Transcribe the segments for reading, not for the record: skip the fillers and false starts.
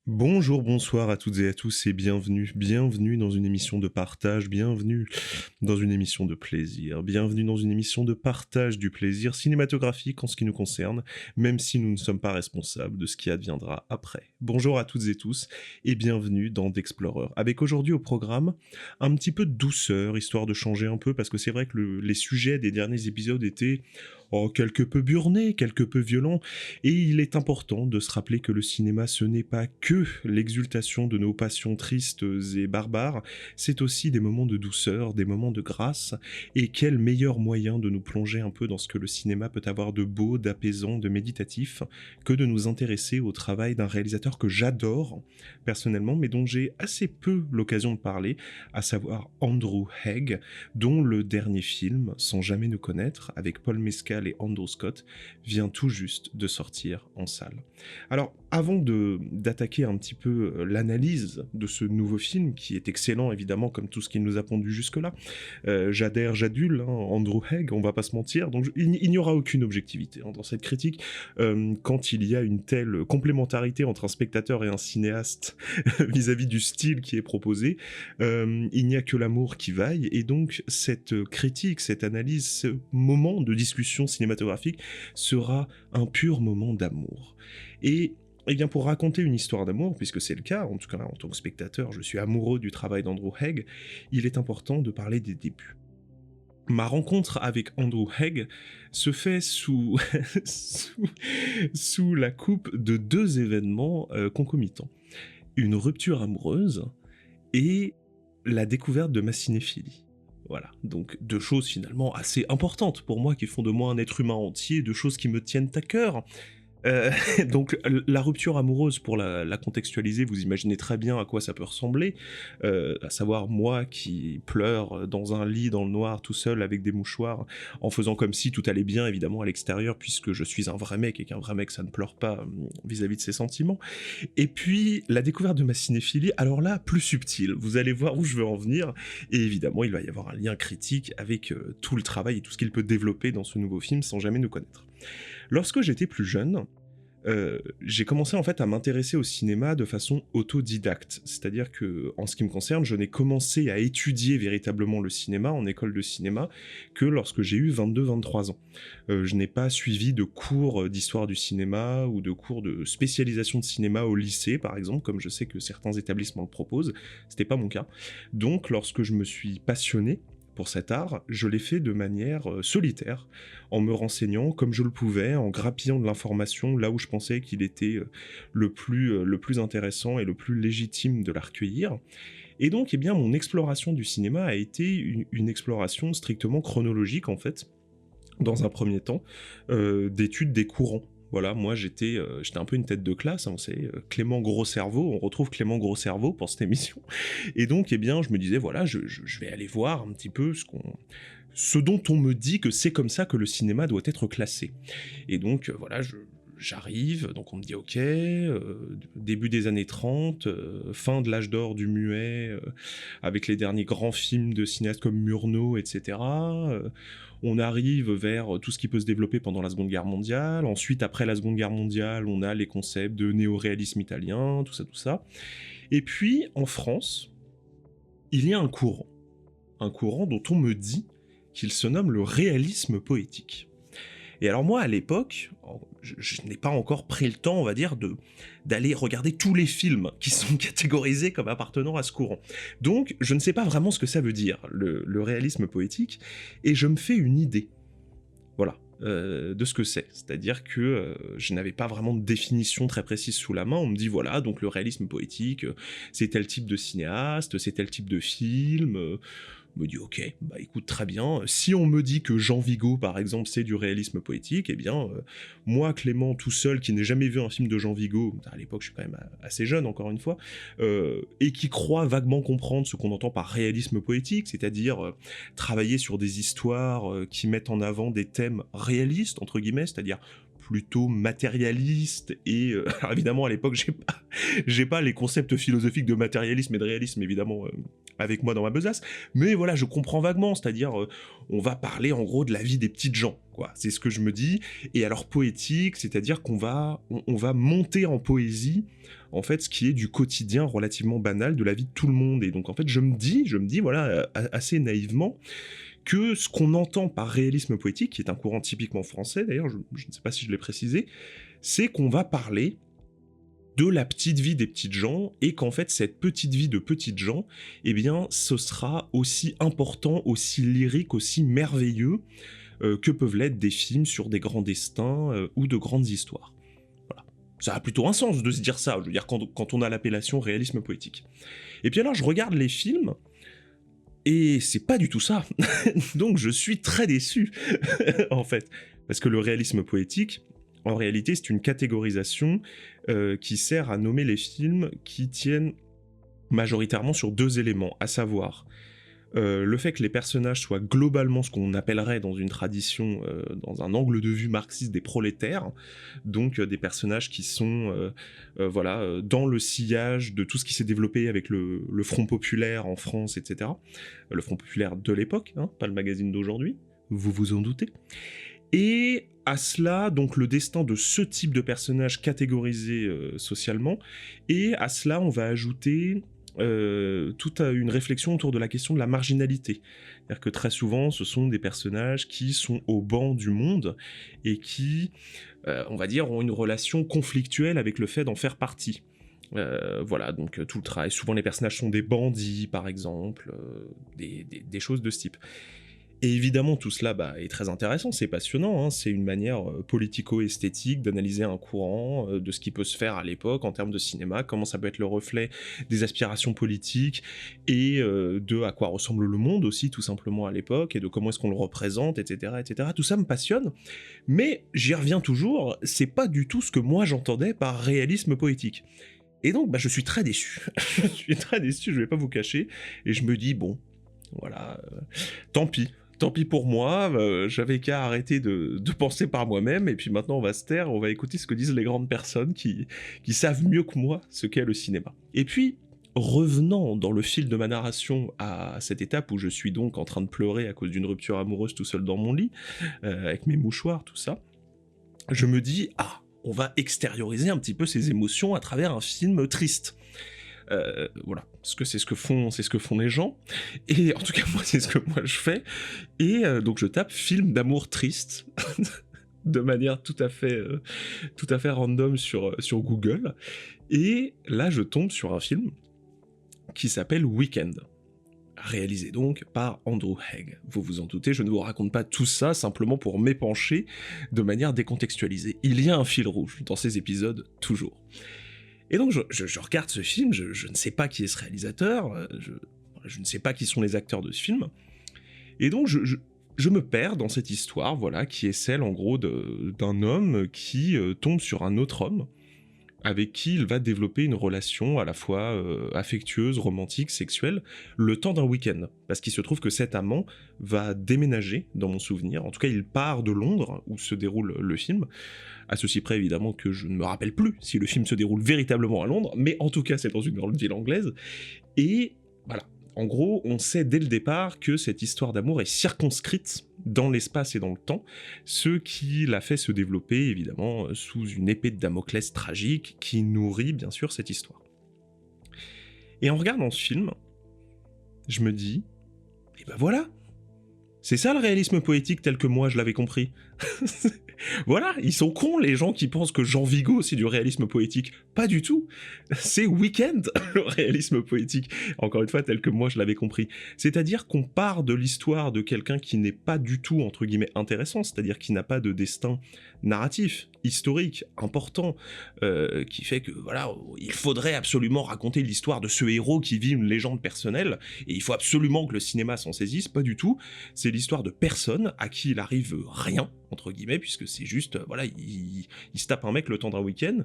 Bonjour, bonsoir à toutes et à tous et bienvenue dans une émission de partage, bienvenue dans une émission de plaisir, bienvenue dans une émission de partage du plaisir cinématographique en ce qui nous concerne, même si nous ne sommes pas responsables de ce qui adviendra après. Bonjour à toutes et tous et bienvenue dans D'Explorer, avec aujourd'hui au programme un petit peu de douceur, histoire de changer un peu, parce que c'est vrai que les sujets des derniers épisodes étaient quelque peu burnés, quelque peu violents, et il est important de se rappeler que le cinéma, ce n'est pas que l'exultation de nos passions tristes et barbares, c'est aussi des moments de douceur, des moments de grâce, et quel meilleur moyen de nous plonger un peu dans ce que le cinéma peut avoir de beau, d'apaisant, de méditatif, que de nous intéresser au travail d'un réalisateur que j'adore, personnellement, mais dont j'ai assez peu l'occasion de parler, à savoir Andrew Haigh, dont le dernier film, Sans jamais nous connaître, avec Paul Mescal et Andrew Scott, vient tout juste de sortir en salle. Alors, avant d'attaquer un petit peu l'analyse de ce nouveau film, qui est excellent évidemment comme tout ce qu'il nous a pondu jusque-là, j'adule, hein, Andrew Haigh, on va pas se mentir, donc il n'y aura aucune objectivité dans cette critique, quand il y a une telle complémentarité entre un spectateur et un cinéaste vis-à-vis du style qui est proposé, il n'y a que l'amour qui vaille, et donc cette critique, cette analyse, ce moment de discussion cinématographique sera un pur moment d'amour. Et bien pour raconter une histoire d'amour, puisque c'est le cas, en tout cas en tant que spectateur, je suis amoureux du travail d'Andrew Haigh, il est important de parler des débuts. Ma rencontre avec Andrew Haigh se fait sous, sous la coupe de deux événements concomitants. Une rupture amoureuse et la découverte de ma cinéphilie. Voilà, donc deux choses finalement assez importantes pour moi, qui font de moi un être humain entier, deux choses qui me tiennent à cœur. Euh, donc la rupture amoureuse, pour la contextualiser, vous imaginez très bien à quoi ça peut ressembler, à savoir moi qui pleure dans un lit dans le noir tout seul avec des mouchoirs, en faisant comme si tout allait bien évidemment à l'extérieur, puisque je suis un vrai mec et qu'un vrai mec ça ne pleure pas vis-à-vis de ses sentiments. Et puis la découverte de ma cinéphilie, alors là plus subtile, vous allez voir où je veux en venir, et évidemment il va y avoir un lien critique avec tout le travail et tout ce qu'il peut développer dans ce nouveau film Sans jamais nous connaître. Lorsque j'étais plus jeune, j'ai commencé en fait à m'intéresser au cinéma de façon autodidacte. C'est-à-dire que, en ce qui me concerne, je n'ai commencé à étudier véritablement le cinéma en école de cinéma que lorsque j'ai eu 22-23 ans. Je n'ai pas suivi de cours d'histoire du cinéma ou de cours de spécialisation de cinéma au lycée, par exemple, comme je sais que certains établissements le proposent. C'était pas mon cas. Donc, lorsque je me suis passionné pour cet art, je l'ai fait de manière solitaire, en me renseignant comme je le pouvais, en grappillant de l'information là où je pensais qu'il était le plus intéressant et le plus légitime de la recueillir. Et donc, eh bien, mon exploration du cinéma a été une exploration strictement chronologique, en fait, dans un premier temps, d'études des courants. Voilà, moi j'étais un peu une tête de classe, hein, vous savez, Clément Gros-Cerveau, on retrouve Clément Gros-Cerveau pour cette émission, et donc eh bien je me disais voilà, je vais aller voir un petit peu ce dont on me dit que c'est comme ça que le cinéma doit être classé. Et donc voilà, j'arrive, donc on me dit ok, début des années 30, fin de l'âge d'or du muet, avec les derniers grands films de cinéastes comme Murnau, etc. On arrive vers tout ce qui peut se développer pendant la Seconde Guerre mondiale. Ensuite, après la Seconde Guerre mondiale, on a les concepts de néoréalisme italien, tout ça, tout ça. Et puis, en France, il y a un courant dont on me dit qu'il se nomme le réalisme poétique. Et alors moi, à l'époque, je n'ai pas encore pris le temps, on va dire, d'aller regarder tous les films qui sont catégorisés comme appartenant à ce courant. Donc, je ne sais pas vraiment ce que ça veut dire, le réalisme poétique, et je me fais une idée, voilà, de ce que c'est. C'est-à-dire que je n'avais pas vraiment de définition très précise sous la main. On me dit, voilà, donc le réalisme poétique, c'est tel type de cinéaste, c'est tel type de film... Je me dis ok, bah écoute très bien, si on me dit que Jean Vigo par exemple c'est du réalisme poétique, eh bien moi Clément tout seul qui n'ai jamais vu un film de Jean Vigo, à l'époque je suis quand même assez jeune encore une fois, et qui croit vaguement comprendre ce qu'on entend par réalisme poétique, c'est-à-dire travailler sur des histoires qui mettent en avant des thèmes réalistes entre guillemets, c'est-à-dire plutôt matérialiste et alors évidemment à l'époque j'ai pas les concepts philosophiques de matérialisme et de réalisme évidemment avec moi dans ma besace, mais voilà, je comprends vaguement, c'est-à-dire, on va parler en gros de la vie des petites gens, quoi. C'est ce que je me dis, et alors poétique, c'est-à-dire on va monter en poésie, en fait, ce qui est du quotidien relativement banal de la vie de tout le monde, et donc en fait, je me dis, voilà, assez naïvement, que ce qu'on entend par réalisme poétique, qui est un courant typiquement français, d'ailleurs, je ne sais pas si je l'ai précisé, c'est qu'on va parler de la petite vie des petites gens, et qu'en fait, cette petite vie de petites gens, eh bien, ce sera aussi important, aussi lyrique, aussi merveilleux que peuvent l'être des films sur des grands destins ou de grandes histoires. Voilà. Ça a plutôt un sens de se dire ça, je veux dire, quand on a l'appellation réalisme poétique. Et puis alors, je regarde les films, et c'est pas du tout ça. Donc je suis très déçu, en fait. Parce que le réalisme poétique, en réalité, c'est une catégorisation qui sert à nommer les films qui tiennent majoritairement sur deux éléments, à savoir le fait que les personnages soient globalement ce qu'on appellerait dans une tradition, dans un angle de vue marxiste, des prolétaires, donc des personnages qui sont voilà, dans le sillage de tout ce qui s'est développé avec le Front Populaire en France, etc. Le Front Populaire de l'époque, hein, pas le magazine d'aujourd'hui, vous vous en doutez. Et à cela, donc le destin de ce type de personnage catégorisé socialement, et à cela on va ajouter toute une réflexion autour de la question de la marginalité. C'est-à-dire que très souvent, ce sont des personnages qui sont au banc du monde et qui, on va dire, ont une relation conflictuelle avec le fait d'en faire partie. Voilà, donc tout le travail. Souvent, les personnages sont des bandits, par exemple, des choses de ce type. Et évidemment, tout cela est très intéressant, c'est passionnant, hein, c'est une manière politico-esthétique d'analyser un courant, de ce qui peut se faire à l'époque en termes de cinéma, comment ça peut être le reflet des aspirations politiques, et de à quoi ressemble le monde aussi, tout simplement à l'époque, et de comment est-ce qu'on le représente, etc., etc. Tout ça me passionne, mais j'y reviens toujours, c'est pas du tout ce que moi j'entendais par réalisme poétique. Et donc, je suis très déçu. Je suis très déçu, je vais pas vous cacher, et je me dis, bon, voilà, tant pis. Tant pis pour moi, j'avais qu'à arrêter de penser par moi-même, et puis maintenant on va se taire, on va écouter ce que disent les grandes personnes qui savent mieux que moi ce qu'est le cinéma. Et puis, revenant dans le fil de ma narration à cette étape où je suis donc en train de pleurer à cause d'une rupture amoureuse tout seul dans mon lit, avec mes mouchoirs, tout ça, je me dis, on va extérioriser un petit peu ces émotions à travers un film triste. Voilà, parce que c'est ce que font les gens, et en tout cas moi c'est ce que moi je fais, et donc je tape film d'amour triste de manière tout à fait random sur Google, et là je tombe sur un film qui s'appelle Weekend, réalisé donc par Andrew Haigh. Vous vous en doutez, je ne vous raconte pas tout ça simplement pour m'épancher de manière décontextualisée. Il y a un fil rouge dans ces épisodes, toujours. Et donc je regarde ce film, je ne sais pas qui est ce réalisateur, je ne sais pas qui sont les acteurs de ce film, et donc je me perds dans cette histoire, voilà, qui est celle en gros d'un homme qui tombe sur un autre homme, avec qui il va développer une relation à la fois affectueuse, romantique, sexuelle, le temps d'un week-end. Parce qu'il se trouve que cet amant va déménager, dans mon souvenir, en tout cas il part de Londres, où se déroule le film, à ceci près évidemment que je ne me rappelle plus si le film se déroule véritablement à Londres, mais en tout cas c'est dans une grande ville anglaise, et voilà. En gros, on sait dès le départ que cette histoire d'amour est circonscrite dans l'espace et dans le temps, ce qui l'a fait se développer, évidemment, sous une épée de Damoclès tragique qui nourrit, bien sûr, cette histoire. Et en regardant ce film, je me dis, et voilà, c'est ça le réalisme poétique tel que moi je l'avais compris. Voilà, ils sont cons les gens qui pensent que Jean Vigo c'est du réalisme poétique. Pas du tout. C'est Weekend le réalisme poétique. Encore une fois, tel que moi je l'avais compris. C'est-à-dire qu'on part de l'histoire de quelqu'un qui n'est pas du tout entre guillemets intéressant, c'est-à-dire qui n'a pas de destin narratif, historique, important, qui fait que voilà, il faudrait absolument raconter l'histoire de ce héros qui vit une légende personnelle, et il faut absolument que le cinéma s'en saisisse. Pas du tout. C'est l'histoire de personnes à qui il arrive rien, entre guillemets, puisque c'est juste, voilà, il se tape un mec le temps d'un week-end,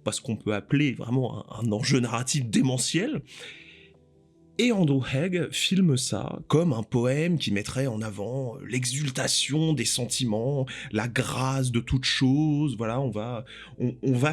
parce qu'on peut appeler vraiment un enjeu narratif démentiel, Et Andrew Haigh filme ça comme un poème qui mettrait en avant l'exultation des sentiments, la grâce de toute chose. Voilà, on va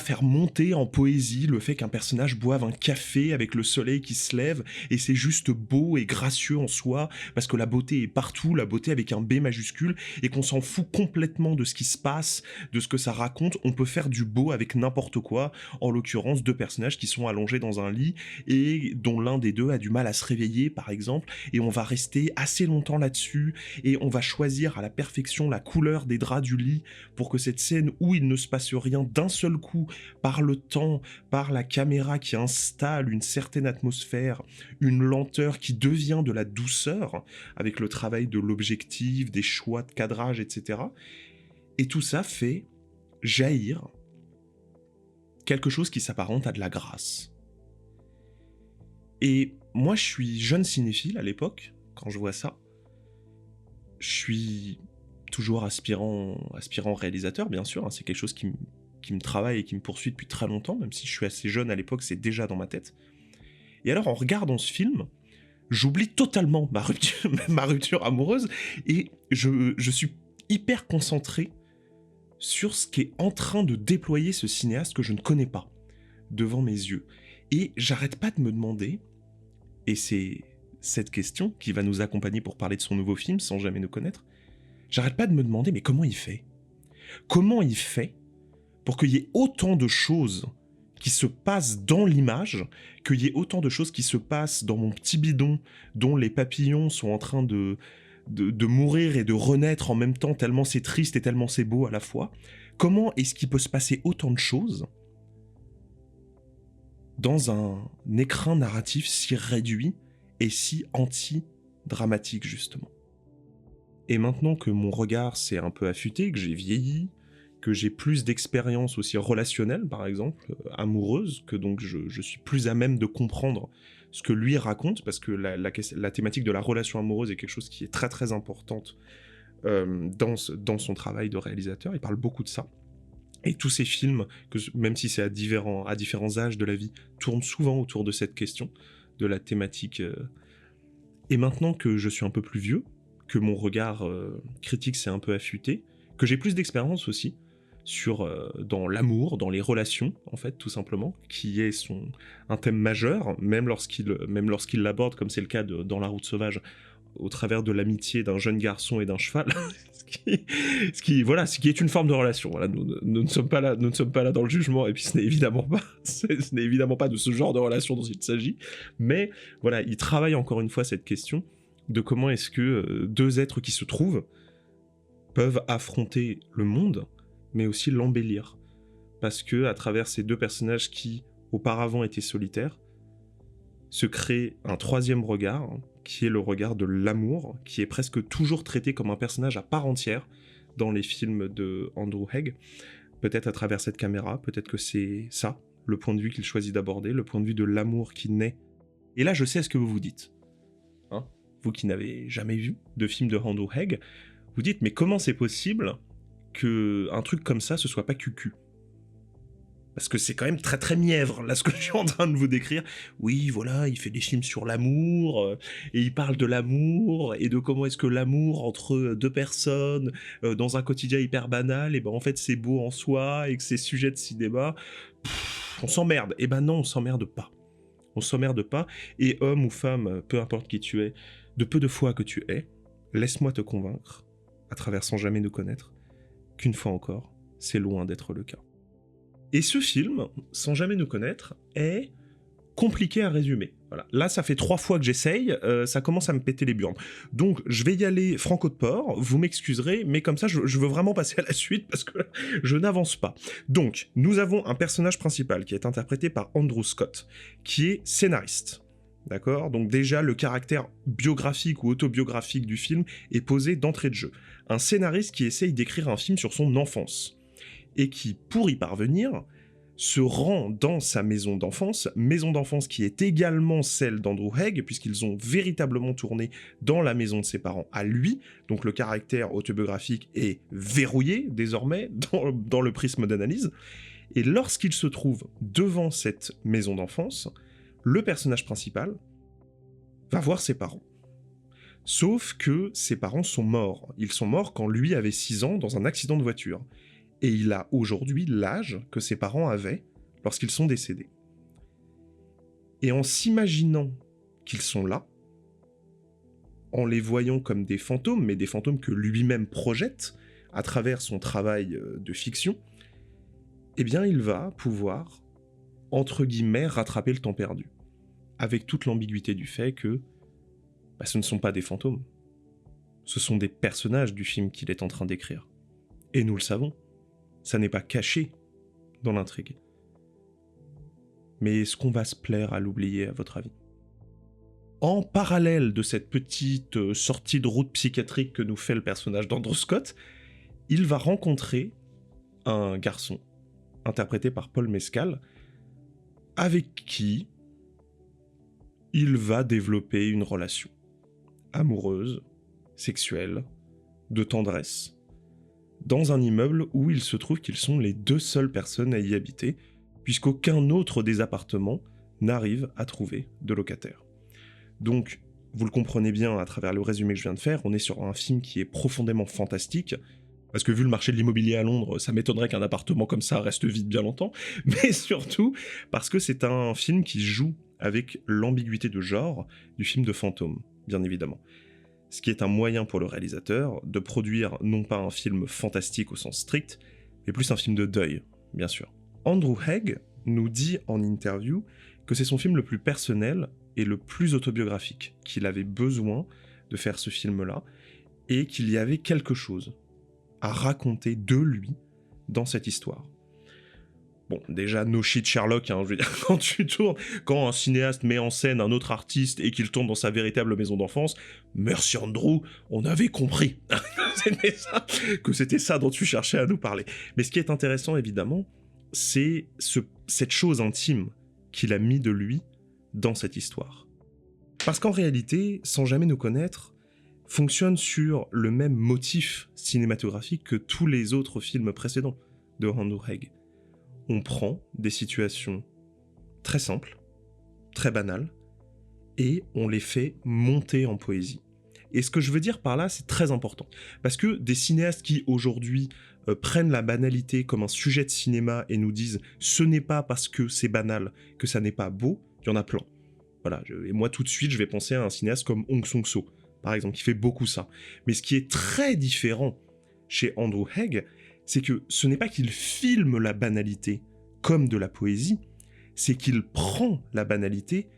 faire monter en poésie le fait qu'un personnage boive un café avec le soleil qui se lève, et c'est juste beau et gracieux en soi, parce que la beauté est partout, la beauté avec un B majuscule, et qu'on s'en fout complètement de ce qui se passe, de ce que ça raconte. On peut faire du beau avec n'importe quoi, en l'occurrence deux personnages qui sont allongés dans un lit, et dont l'un des deux a du mal à se réveiller par exemple, et on va rester assez longtemps là-dessus, et on va choisir à la perfection la couleur des draps du lit pour que cette scène où il ne se passe rien d'un seul coup, par le temps, par la caméra qui installe une certaine atmosphère, une lenteur qui devient de la douceur, avec le travail de l'objectif, des choix de cadrage, etc. Et tout ça fait jaillir quelque chose qui s'apparente à de la grâce. Et moi, je suis jeune cinéphile à l'époque, quand je vois ça. Je suis toujours aspirant réalisateur, bien sûr, hein, c'est quelque chose qui me travaille et qui me poursuit depuis très longtemps, même si je suis assez jeune à l'époque, c'est déjà dans ma tête. Et alors, en regardant ce film, j'oublie totalement ma rupture amoureuse, et je suis hyper concentré sur ce qu'est en train de déployer ce cinéaste que je ne connais pas, devant mes yeux. Et j'arrête pas de me demander, et c'est cette question qui va nous accompagner pour parler de son nouveau film, Sans jamais nous connaître, j'arrête pas de me demander, mais comment il fait ? Comment il fait pour qu'il y ait autant de choses qui se passent dans l'image, qu'il y ait autant de choses qui se passent dans mon petit bidon, dont les papillons sont en train de mourir et de renaître en même temps, tellement c'est triste et tellement c'est beau à la fois. Comment est-ce qu'il peut se passer autant de choses dans un écrin narratif si réduit et si anti-dramatique, justement. Et maintenant que mon regard s'est un peu affûté, que j'ai vieilli, que j'ai plus d'expérience aussi relationnelle, par exemple, amoureuse, que donc je suis plus à même de comprendre ce que lui raconte, parce que la thématique de la relation amoureuse est quelque chose qui est très très importante dans son travail de réalisateur. Il parle beaucoup de ça. Et tous ces films, même si c'est à différents âges de la vie, tournent souvent autour de cette question, de la thématique. Et maintenant que je suis un peu plus vieux, que mon regard critique s'est un peu affûté, que j'ai plus d'expérience aussi dans l'amour, dans les relations, en fait, tout simplement, qui est un thème majeur, même lorsqu'il l'aborde, comme c'est le cas dans La Route sauvage, au travers de l'amitié d'un jeune garçon et d'un cheval, ce qui est une forme de relation. Voilà, nous ne sommes pas là dans le jugement, et puis ce n'est évidemment pas de ce genre de relation dont il s'agit, mais voilà, il travaille encore une fois cette question de comment est-ce que deux êtres qui se trouvent peuvent affronter le monde, mais aussi l'embellir, parce que à travers ces deux personnages qui auparavant étaient solitaires, se crée un troisième regard, qui est le regard de l'amour, qui est presque toujours traité comme un personnage à part entière dans les films de Andrew Haigh. Peut-être à travers cette caméra, peut-être que c'est ça, le point de vue qu'il choisit d'aborder, le point de vue de l'amour qui naît. Et là, je sais ce que vous vous dites. Hein, vous qui n'avez jamais vu de film de Andrew Haigh, vous dites, mais comment c'est possible qu'un truc comme ça, ce soit pas cucu ? Parce que c'est quand même très très mièvre, là, ce que je suis en train de vous décrire. Oui, voilà, il fait des films sur l'amour, et il parle de l'amour, et de comment est-ce que l'amour entre deux personnes, dans un quotidien hyper banal, et ben en fait c'est beau en soi, et que c'est sujet de cinéma. On s'emmerde. Et ben non, on s'emmerde pas. On s'emmerde pas, et homme ou femme, peu importe qui tu es, de peu de foi que tu es, laisse-moi te convaincre, à travers Sans jamais nous connaître, qu'une fois encore, c'est loin d'être le cas. Et ce film, Sans jamais nous connaître, est compliqué à résumer. Voilà. Là, ça fait 3 fois que j'essaye, ça commence à me péter les burnes. Donc, je vais y aller franco de port, vous m'excuserez, mais comme ça, je veux vraiment passer à la suite, parce que je n'avance pas. Donc, nous avons un personnage principal qui est interprété par Andrew Scott, qui est scénariste. D'accord ? Donc déjà, le caractère biographique ou autobiographique du film est posé d'entrée de jeu. Un scénariste qui essaye d'écrire un film sur son enfance, et qui, pour y parvenir, se rend dans sa maison d'enfance qui est également celle d'Andrew Haigh, puisqu'ils ont véritablement tourné dans la maison de ses parents à lui, donc le caractère autobiographique est verrouillé désormais dans le prisme d'analyse, et lorsqu'il se trouve devant cette maison d'enfance, le personnage principal va voir ses parents. Sauf que ses parents sont morts. Ils sont morts quand lui avait 6 ans dans un accident de voiture. Et il a aujourd'hui l'âge que ses parents avaient lorsqu'ils sont décédés. Et en s'imaginant qu'ils sont là, en les voyant comme des fantômes, mais des fantômes que lui-même projette à travers son travail de fiction, eh bien il va pouvoir, entre guillemets, rattraper le temps perdu. Avec toute l'ambiguïté du fait que ce ne sont pas des fantômes. Ce sont des personnages du film qu'il est en train d'écrire. Et nous le savons, ça n'est pas caché dans l'intrigue. Mais est-ce qu'on va se plaire à l'oublier, à votre avis ? En parallèle de cette petite sortie de route psychiatrique que nous fait le personnage d'Andrew Scott, il va rencontrer un garçon, interprété par Paul Mescal, avec qui il va développer une relation amoureuse, sexuelle, de tendresse, dans un immeuble où il se trouve qu'ils sont les 2 seules personnes à y habiter, puisqu'aucun autre des appartements n'arrive à trouver de locataire. Donc, vous le comprenez bien à travers le résumé que je viens de faire, on est sur un film qui est profondément fantastique, parce que vu le marché de l'immobilier à Londres, ça m'étonnerait qu'un appartement comme ça reste vide bien longtemps, mais surtout parce que c'est un film qui joue avec l'ambiguïté de genre du film de fantôme, bien évidemment. Ce qui est un moyen pour le réalisateur de produire non pas un film fantastique au sens strict, mais plus un film de deuil, bien sûr. Andrew Haigh nous dit en interview que c'est son film le plus personnel et le plus autobiographique, qu'il avait besoin de faire ce film-là, et qu'il y avait quelque chose à raconter de lui dans cette histoire. Bon, déjà, no shit Sherlock, je veux dire, quand un cinéaste met en scène un autre artiste et qu'il tourne dans sa véritable maison d'enfance, merci Andrew, on avait compris que c'était ça dont tu cherchais à nous parler. Mais ce qui est intéressant, évidemment, c'est cette chose intime qu'il a mis de lui dans cette histoire. Parce qu'en réalité, sans jamais nous connaître, fonctionne sur le même motif cinématographique que tous les autres films précédents de Andrew Haigh. On prend des situations très simples, très banales, et on les fait monter en poésie. Et ce que je veux dire par là, c'est très important. Parce que des cinéastes qui, aujourd'hui, prennent la banalité comme un sujet de cinéma et nous disent « ce n'est pas parce que c'est banal que ça n'est pas beau », il y en a plein. Voilà, et moi, tout de suite, je vais penser à un cinéaste comme Hong Sang-soo, par exemple, qui fait beaucoup ça. Mais ce qui est très différent chez Andrew Haigh, c'est que ce n'est pas qu'il filme la banalité comme de la poésie, c'est qu'il prend la banalité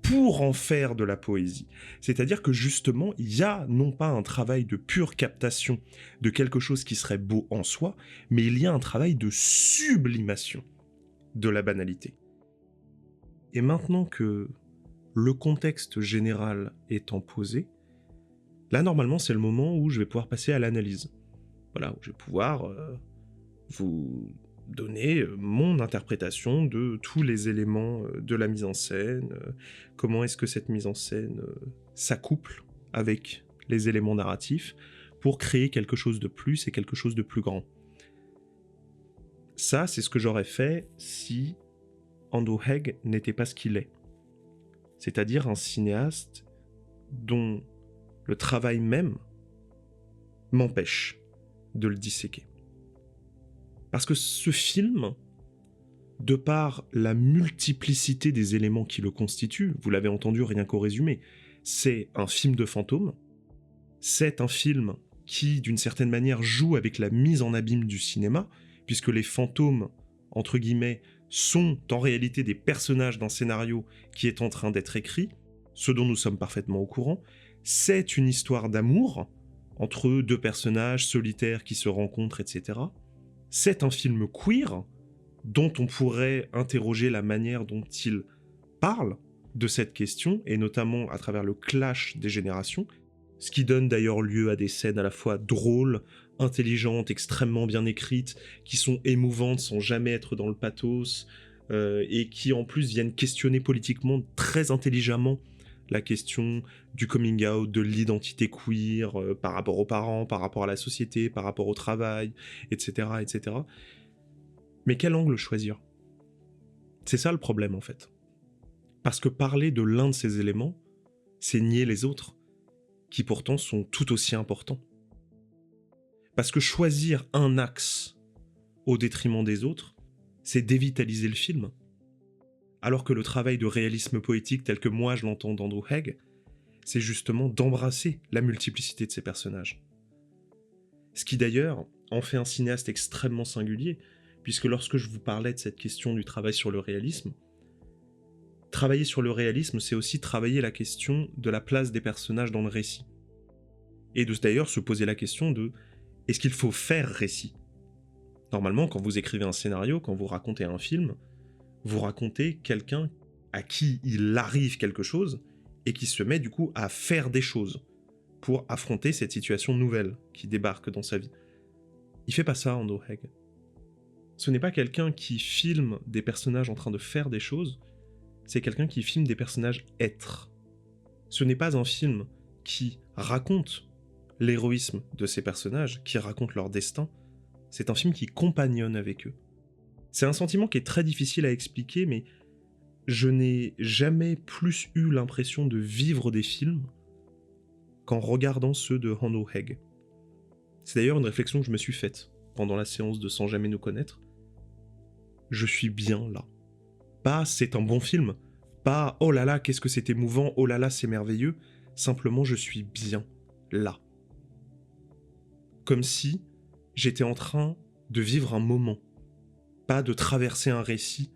pour en faire de la poésie. C'est-à-dire que justement, il y a non pas un travail de pure captation de quelque chose qui serait beau en soi, mais il y a un travail de sublimation de la banalité. Et maintenant que le contexte général étant posé, là normalement c'est le moment où je vais pouvoir passer à l'analyse. Voilà, où je vais pouvoir vous donner mon interprétation de tous les éléments de la mise en scène, comment est-ce que cette mise en scène s'accouple avec les éléments narratifs pour créer quelque chose de plus et quelque chose de plus grand. Ça, c'est ce que j'aurais fait si Andrew Haigh n'était pas ce qu'il est. C'est-à-dire un cinéaste dont le travail même m'empêche de le disséquer. Parce que ce film, de par la multiplicité des éléments qui le constituent, vous l'avez entendu rien qu'au résumé, c'est un film de fantômes, c'est un film qui, d'une certaine manière, joue avec la mise en abîme du cinéma, puisque les fantômes, entre guillemets, sont en réalité des personnages d'un scénario qui est en train d'être écrit, ce dont nous sommes parfaitement au courant. C'est une histoire d'amour entre deux personnages solitaires qui se rencontrent, etc. C'est un film queer dont on pourrait interroger la manière dont il parle de cette question, et notamment à travers le clash des générations, ce qui donne d'ailleurs lieu à des scènes à la fois drôles, intelligentes, extrêmement bien écrites, qui sont émouvantes sans jamais être dans le pathos, et qui en plus viennent questionner politiquement très intelligemment la question du coming out, de l'identité queer, par rapport aux parents, par rapport à la société, par rapport au travail, etc., etc. Mais quel angle choisir ? C'est ça le problème en fait. Parce que parler de l'un de ces éléments c'est nier les autres, qui pourtant sont tout aussi importants. Parce que choisir un axe au détriment des autres, c'est dévitaliser le film. Alors que le travail de réalisme poétique tel que moi je l'entends d'Andrew Haigh, c'est justement d'embrasser la multiplicité de ses personnages. Ce qui d'ailleurs en fait un cinéaste extrêmement singulier, puisque lorsque je vous parlais de cette question du travail sur le réalisme, travailler sur le réalisme, c'est aussi travailler la question de la place des personnages dans le récit. Et de d'ailleurs se poser la question de est-ce qu'il faut faire récit ? Normalement, quand vous écrivez un scénario, quand vous racontez un film, vous racontez quelqu'un à qui il arrive quelque chose et qui se met du coup à faire des choses pour affronter cette situation nouvelle qui débarque dans sa vie. Il fait pas ça, Andrew Haigh. Ce n'est pas quelqu'un qui filme des personnages en train de faire des choses, c'est quelqu'un qui filme des personnages être. Ce n'est pas un film qui raconte l'héroïsme de ces personnages, qui raconte leur destin, c'est un film qui compagnonne avec eux. C'est un sentiment qui est très difficile à expliquer, mais je n'ai jamais plus eu l'impression de vivre des films qu'en regardant ceux de Andrew Haigh. C'est d'ailleurs une réflexion que je me suis faite pendant la séance de Sans jamais nous connaître. Je suis bien là. Pas c'est un bon film, pas oh là là qu'est-ce que c'est émouvant, oh là là c'est merveilleux, simplement je suis bien là. Comme si j'étais en train de vivre un moment, pas de traverser un récit,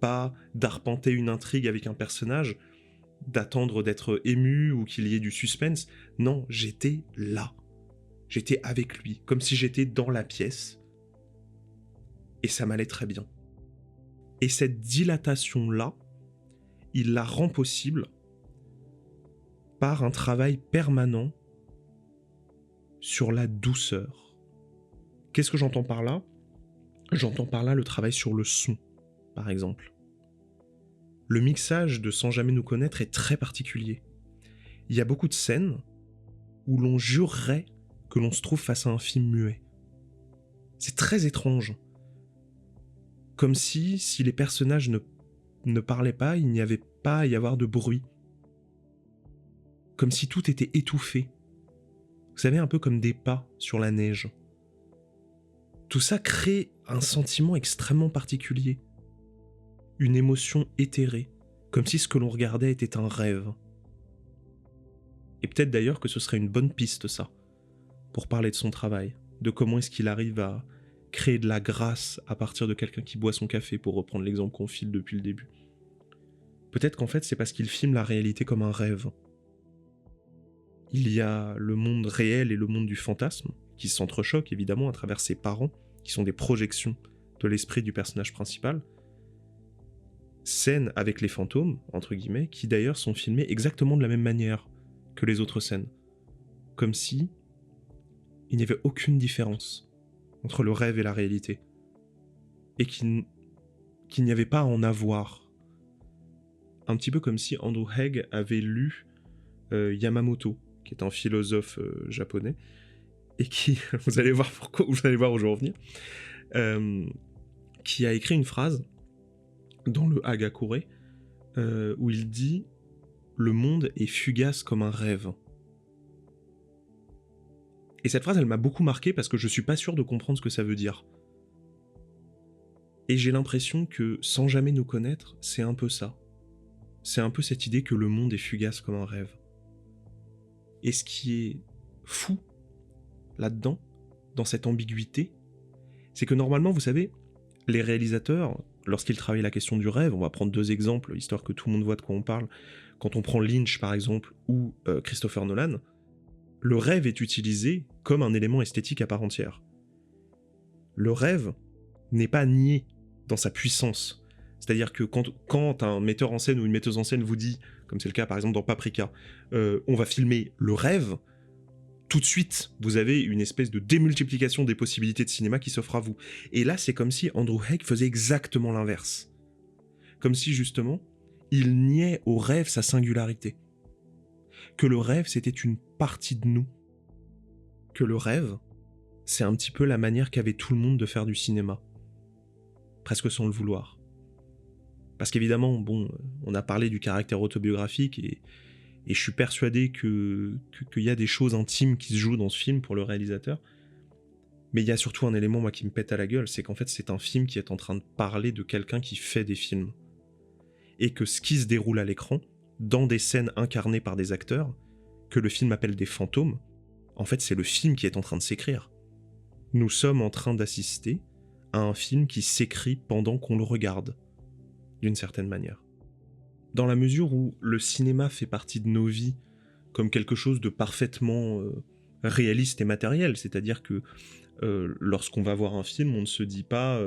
pas d'arpenter une intrigue avec un personnage, d'attendre d'être ému ou qu'il y ait du suspense. Non, j'étais là. J'étais avec lui, comme si j'étais dans la pièce. Et ça m'allait très bien. Et cette dilatation-là, il la rend possible par un travail permanent sur la douceur. Qu'est-ce que j'entends par là ? J'entends par là le travail sur le son, par exemple. Le mixage de Sans jamais nous connaître est très particulier. Il y a beaucoup de scènes où l'on jurerait que l'on se trouve face à un film muet. C'est très étrange. Comme si les personnages ne parlaient pas, il n'y avait pas à y avoir de bruit. Comme si tout était étouffé. Vous savez, un peu comme des pas sur la neige. Tout ça crée un sentiment extrêmement particulier. Une émotion éthérée, comme si ce que l'on regardait était un rêve. Et peut-être d'ailleurs que ce serait une bonne piste, ça, pour parler de son travail, de comment est-ce qu'il arrive à créer de la grâce à partir de quelqu'un qui boit son café, pour reprendre l'exemple qu'on file depuis le début. Peut-être qu'en fait c'est parce qu'il filme la réalité comme un rêve. Il y a le monde réel et le monde du fantasme, qui s'entrechoquent évidemment à travers ses parents, qui sont des projections de l'esprit du personnage principal. Scènes avec les fantômes, entre guillemets, qui d'ailleurs sont filmées exactement de la même manière que les autres scènes. Comme si il n'y avait aucune différence entre le rêve et la réalité. Et qu'il n'y avait pas à en avoir. Un petit peu comme si Andrew Haigh avait lu Yamamoto, qui est un philosophe japonais, et qui, vous allez voir pourquoi, vous allez voir où je vais en venir, qui a écrit une phrase dans le Hagakure, où il dit « Le monde est fugace comme un rêve ». Et cette phrase, elle m'a beaucoup marqué parce que je suis pas sûr de comprendre ce que ça veut dire. Et j'ai l'impression que, sans jamais nous connaître, c'est un peu ça. C'est un peu cette idée que le monde est fugace comme un rêve. Et ce qui est fou, là-dedans, dans cette ambiguïté, c'est que normalement, vous savez, les réalisateurs, lorsqu'ils travaillent la question du rêve, on va prendre 2 exemples, histoire que tout le monde voit de quoi on parle, quand on prend Lynch par exemple, ou Christopher Nolan, le rêve est utilisé comme un élément esthétique à part entière. Le rêve n'est pas nié dans sa puissance. C'est-à-dire que quand un metteur en scène ou une metteuse en scène vous dit, comme c'est le cas par exemple dans Paprika, on va filmer le rêve, tout de suite, vous avez une espèce de démultiplication des possibilités de cinéma qui s'offre à vous. Et là, c'est comme si Andrew Haigh faisait exactement l'inverse. Comme si, justement, il niait au rêve sa singularité. Que le rêve, c'était une partie de nous. Que le rêve, c'est un petit peu la manière qu'avait tout le monde de faire du cinéma. Presque sans le vouloir. Parce qu'évidemment, bon, on a parlé du caractère autobiographique, Et je suis persuadé qu'il y a des choses intimes qui se jouent dans ce film pour le réalisateur. Mais il y a surtout un élément, moi, qui me pète à la gueule, c'est qu'en fait, c'est un film qui est en train de parler de quelqu'un qui fait des films. Et que ce qui se déroule à l'écran, dans des scènes incarnées par des acteurs, que le film appelle des fantômes, en fait, c'est le film qui est en train de s'écrire. Nous sommes en train d'assister à un film qui s'écrit pendant qu'on le regarde, d'une certaine manière. Dans la mesure où le cinéma fait partie de nos vies comme quelque chose de parfaitement réaliste et matériel, c'est-à-dire que lorsqu'on va voir un film, on ne se dit pas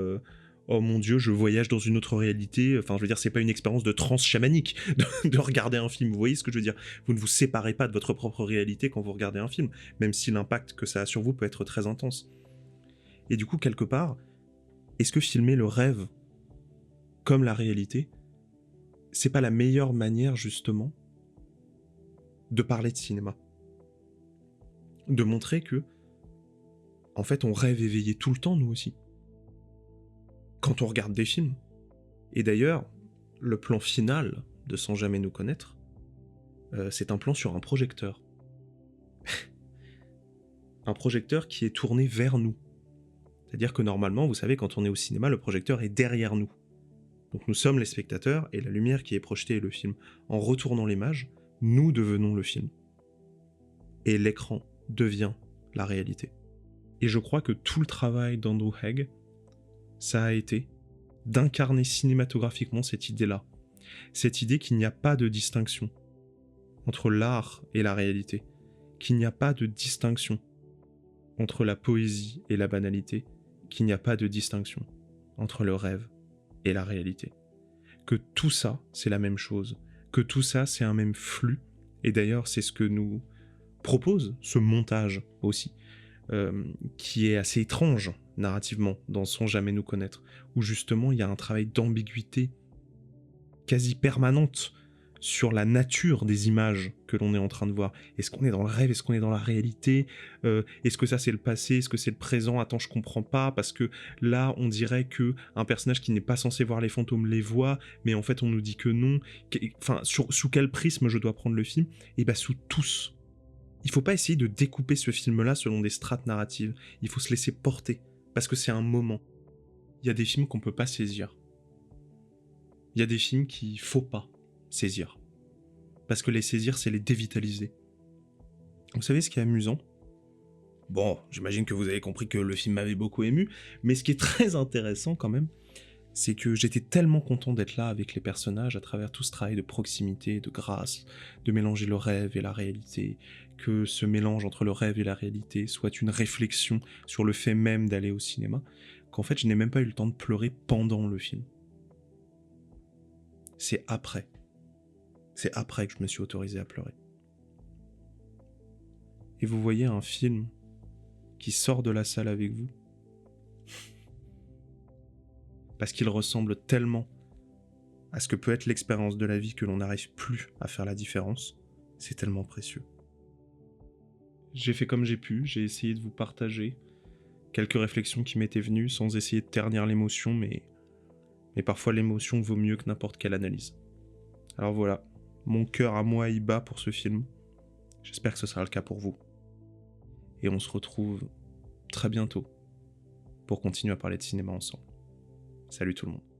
oh mon Dieu, je voyage dans une autre réalité. Enfin, je veux dire, c'est pas une expérience de transe chamanique de regarder un film. Vous voyez ce que je veux dire? Vous ne vous séparez pas de votre propre réalité quand vous regardez un film, même si l'impact que ça a sur vous peut être très intense. Et du coup, quelque part, est-ce que filmer le rêve comme la réalité, c'est pas la meilleure manière, justement, de parler de cinéma? De montrer que, en fait, on rêve éveillé tout le temps, nous aussi. Quand on regarde des films. Et d'ailleurs, le plan final de Sans jamais nous connaître, c'est un plan sur un projecteur. Un projecteur qui est tourné vers nous. C'est-à-dire que normalement, vous savez, quand on est au cinéma, le projecteur est derrière nous. Donc nous sommes les spectateurs, et la lumière qui est projetée est le film. En retournant l'image, nous devenons le film. Et l'écran devient la réalité. Et je crois que tout le travail d'Andrew Haigh, ça a été d'incarner cinématographiquement cette idée-là. Cette idée qu'il n'y a pas de distinction entre l'art et la réalité. Qu'il n'y a pas de distinction entre la poésie et la banalité. Qu'il n'y a pas de distinction entre le rêve et la réalité. Que tout ça, c'est la même chose. Que tout ça, c'est un même flux. Et d'ailleurs, c'est ce que nous propose ce montage aussi, qui est assez étrange narrativement dans Sans jamais nous connaître, où justement il y a un travail d'ambiguïté quasi permanente sur la nature des images que l'on est en train de voir. Est-ce qu'on est dans le rêve? Est-ce qu'on est dans la réalité? Est-ce que ça c'est le passé? Est-ce que c'est le présent? Attends, je comprends pas, parce que là on dirait que un personnage qui n'est pas censé voir les fantômes les voit, mais en fait on nous dit que non. Enfin, sous quel prisme je dois prendre le film? Et bah sous tous. Il faut pas essayer de découper ce film-là selon des strates narratives. Il faut se laisser porter, parce que c'est un moment. Il y a des films qu'on peut pas saisir. Il y a des films qu'il faut pas saisir. Parce que les saisir, c'est les dévitaliser. Vous savez ce qui est amusant? Bon, j'imagine que vous avez compris que le film m'avait beaucoup ému, mais ce qui est très intéressant quand même, c'est que j'étais tellement content d'être là avec les personnages à travers tout ce travail de proximité, de grâce, de mélanger le rêve et la réalité, que ce mélange entre le rêve et la réalité soit une réflexion sur le fait même d'aller au cinéma, qu'en fait je n'ai même pas eu le temps de pleurer pendant le film. C'est après. C'est après que je me suis autorisé à pleurer. Et vous voyez un film qui sort de la salle avec vous, parce qu'il ressemble tellement à ce que peut être l'expérience de la vie que l'on n'arrive plus à faire la différence, c'est tellement précieux. J'ai fait comme j'ai pu, j'ai essayé de vous partager quelques réflexions qui m'étaient venues sans essayer de ternir l'émotion, mais parfois l'émotion vaut mieux que n'importe quelle analyse. Alors voilà, mon cœur à moi y bat pour ce film, j'espère que ce sera le cas pour vous. Et on se retrouve très bientôt pour continuer à parler de cinéma ensemble. Salut tout le monde.